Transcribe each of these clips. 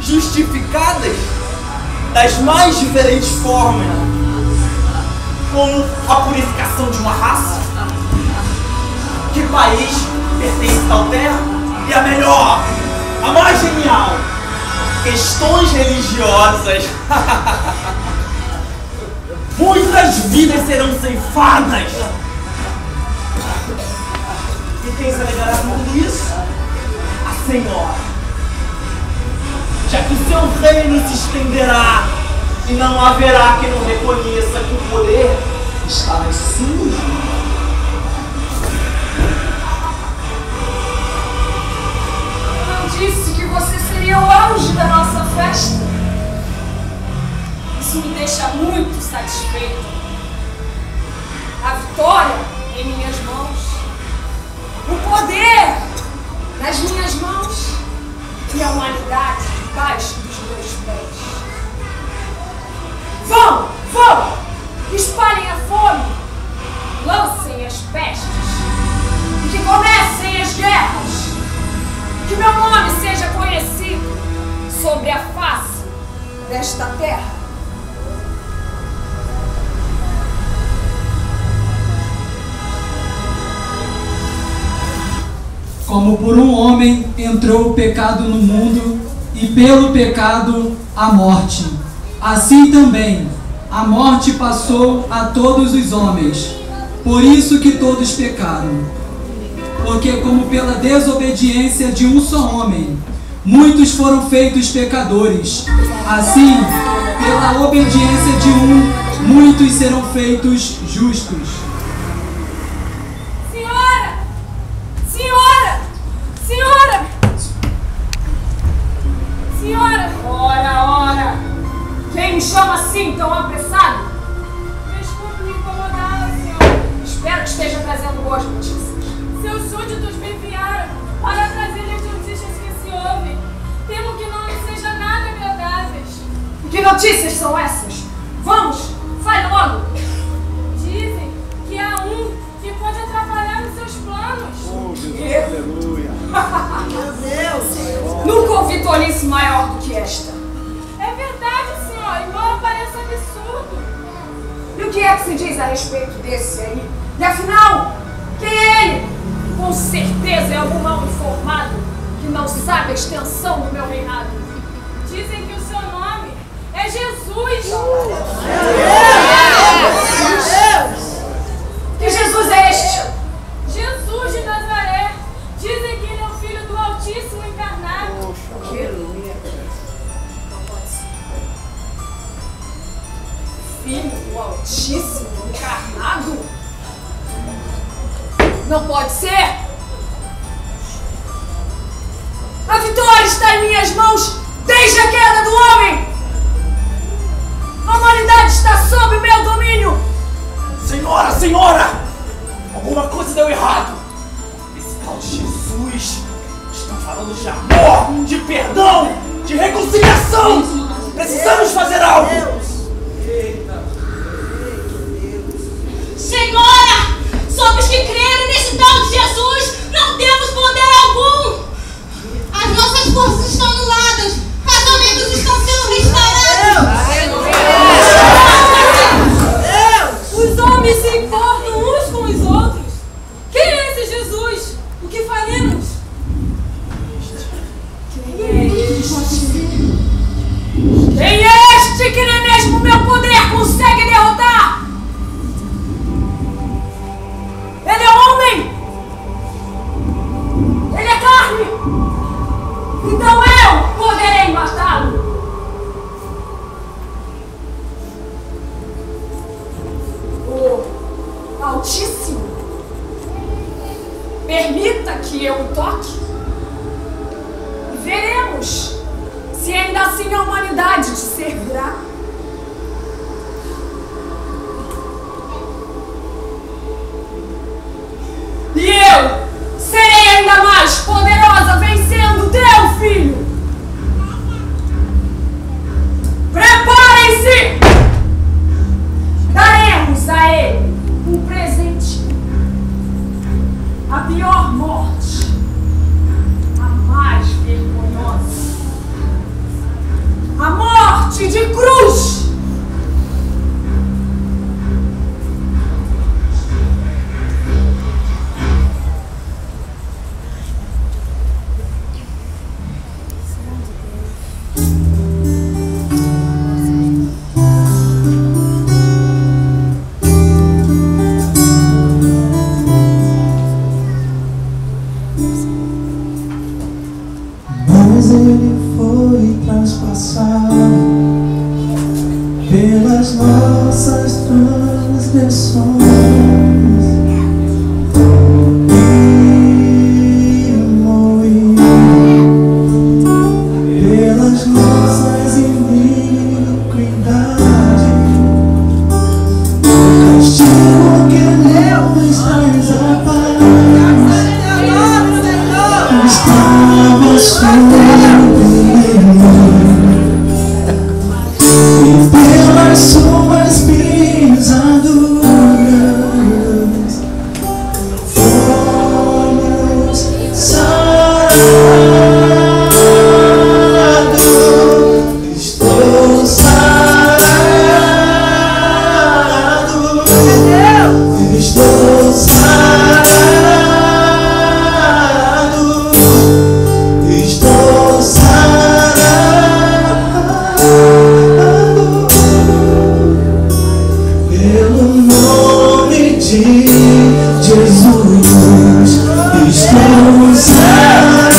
justificadas das mais diferentes formas, como a purificação de uma raça, que país pertence a tal terra, e a melhor, a mais genial, questões religiosas. Muitas vidas serão ceifadas. E quem se alegará com tudo isso? A Senhora. Já que o seu reino se estenderá e não haverá quem não reconheça que o poder está nas suas mãos. Eu disse que você seria o auge da nossa festa. Isso me deixa muito satisfeito. A vitória em minhas mãos, o poder nas minhas mãos e a humanidade debaixo dos meus pés. Vão! Espalhem a fome, lancem as pestes e que comecem as guerras. Que meu nome seja conhecido sobre a face desta terra. Como por um homem entrou o pecado no mundo, e pelo pecado a morte, assim também a morte passou a todos os homens, por isso que todos pecaram. Porque como pela desobediência de um só homem, muitos foram feitos pecadores, assim, pela obediência de um, muitos serão feitos justos. Senhora! Ora! Quem me chama assim tão apressado? Desculpe me incomodar, senhor. Espero que esteja trazendo boas notícias. Seus súditos me enviaram para trazer-lhe as notícias que se ouvem. Temo que não lhe seja nada agradáveis. Que notícias são essas? Vamos, fale logo! Dizem que há um que pode atrapalhar os seus planos. Oh, Jesus, aleluia! Meu Deus! Nunca ouvi tolice maior do que esta. É verdade, senhor, embora pareça absurdo. E o que é que se diz a respeito desse aí? E afinal, quem é ele? Com certeza é algum mal informado que não sabe a extensão do meu reinado. Dizem que o seu nome é Jesus. Que Jesus é este? Jesus de Nazaré. Dizem que ele é o Filho do Altíssimo encarnado. Filho do Altíssimo encarnado? Não pode ser! A vitória está em minhas mãos desde a queda do homem! A humanidade está sob o meu domínio! Senhora! Alguma coisa deu errado! Esse tal de Jesus está falando de amor, de perdão, de reconciliação! Precisamos fazer algo! Senhora! Somos que creram nesse tal de Jesus! Não temos poder algum! As nossas forças estão anuladas! Casamentos estão sendo restaurados! Os homens se importam uns com os outros. Quem é esse Jesus? O que faremos? Quem é este que nem mesmo o meu poder consegue derrotar? Ele é homem! Ele é carne! Então eu poderei matá-lo! O Altíssimo, permita que eu o toque e veremos se ainda assim a humanidade te servirá. E eu serei ainda mais poderosa vencendo teu filho. Preparem-se! Daremos a ele um presente. A pior morte. A mais vergonhosa. morte de cruz. Mas ele foi transpassado pelas nossas transgressões e moído pelas nossas iniquidades. O castigo que nos traz a paz estava sobre e pelas suas pisaduras fomos sarados. Estou sarado, estou sarado, estou sarado pelo nome de Jesus. Estou sarado,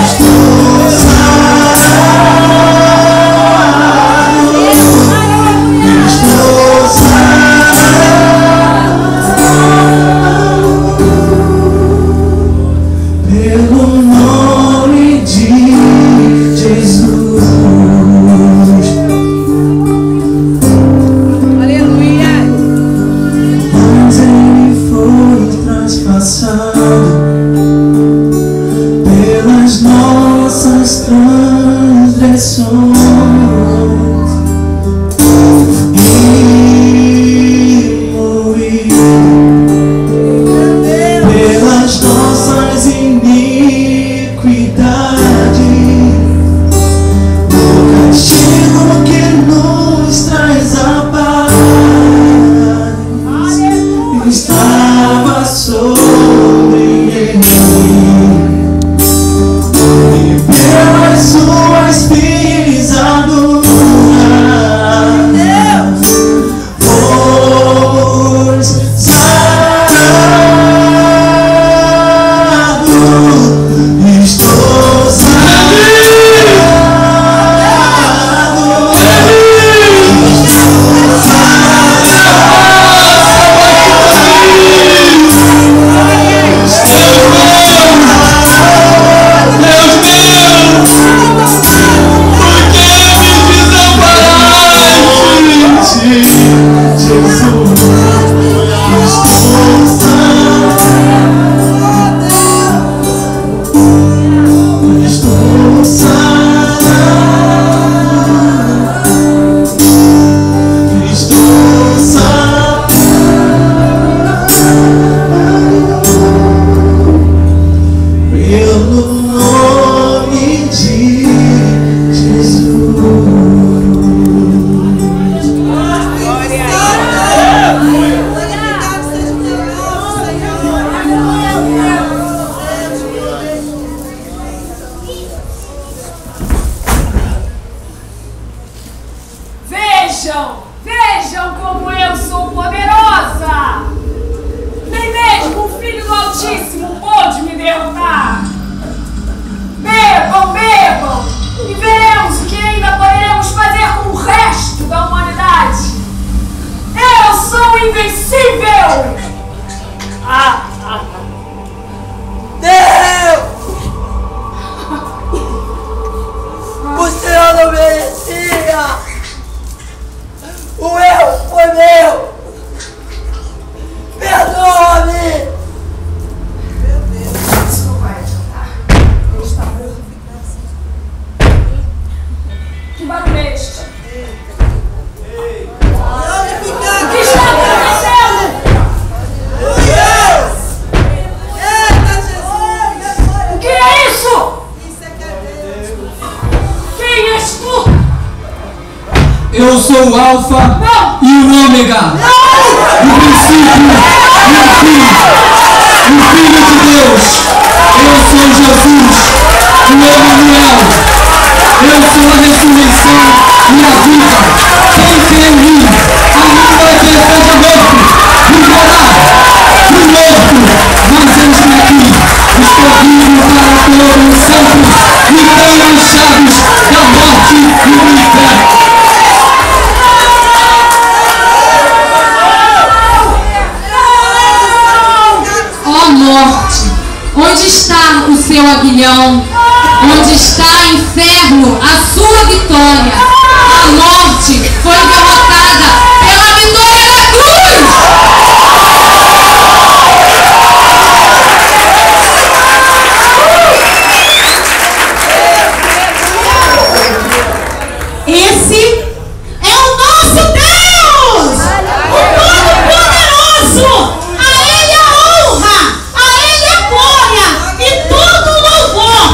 estou sarado, estou sarado pelo nome de Jesus. Mas ele foi transpassado pelas nossas transgressões e moído pelas nossas iniquidades. O castigo que nos traz a paz estava sobre ele e pelas suas pisaduras fomos sarados. Estou pelo nome de Jesus. Vejam como eu sou poderosa! Nem mesmo o Filho do Altíssimo pôde me derrotar! Eu sou o Alfa e o Ômega, o princípio e o fim, o Filho de Deus. Eu sou Jesus, o Emanuel. Eu sou a ressurreição e a vida. Quem crê em mim, ainda que esteja morto, viverá. Fui morto, mas eu estou aqui. Estou vivo para todos os santos e tenho as chaves da morte e do inferno. Ó morte, onde está o seu aguilhão? Onde está, inferno, a sua vitória? A morte foi derrotada pela vitória da cruz! Esse é o nosso Deus! O Todo-Poderoso! A Ele a honra! A Ele a glória! E todo o louvor!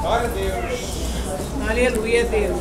Glória a Deus. Aleluia, Deus.